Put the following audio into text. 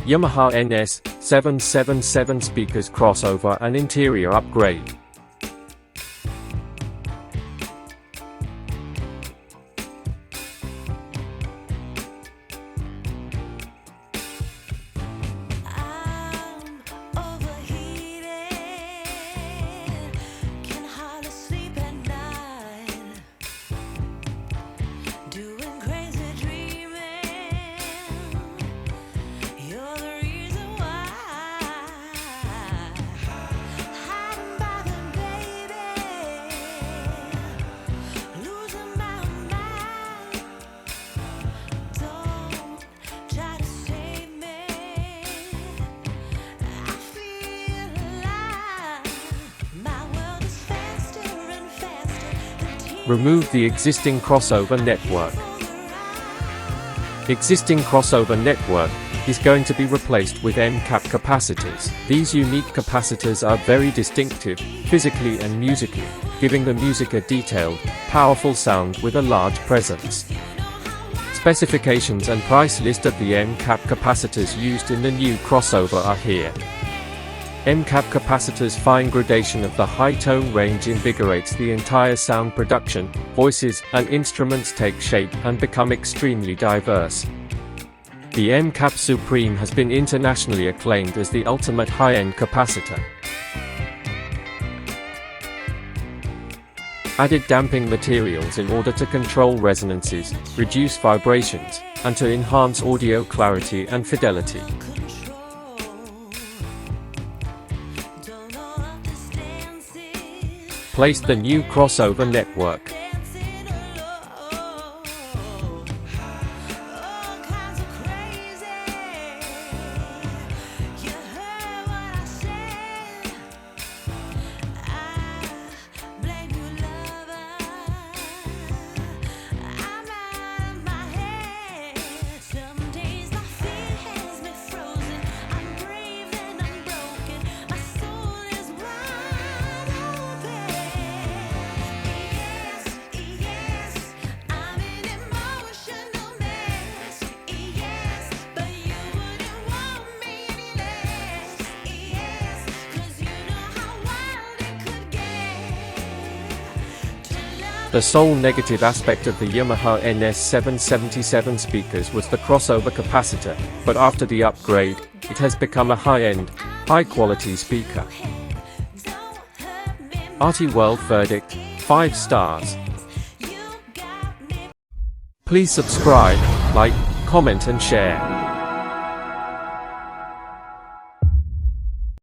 Yamaha NS-777 speakers crossover and interior upgrade. Remove the existing crossover network. Existing crossover network is going to be replaced with M Cap capacitors. These unique capacitors are very distinctive, physically and musically, giving the music a detailed, powerful sound with a large presence. Specifications and price list of the M Cap capacitors used in the new crossover are here. M Cap capacitors' fine gradation of the high tone range invigorates the entire sound production. Voices and instruments take shape and become extremely diverse. The M Cap Supreme has been internationally acclaimed as the ultimate high-end capacitor. Added damping materials in order to control resonances, reduce vibrations, and to enhance audio clarity and fidelity. Place the new crossover network. The sole negative aspect of the Yamaha NS-777 speakers was the crossover capacitor, but after the upgrade, it has become a high-end, high-quality speaker. Aathiworld verdict, 5 stars. Please subscribe, like, comment and share.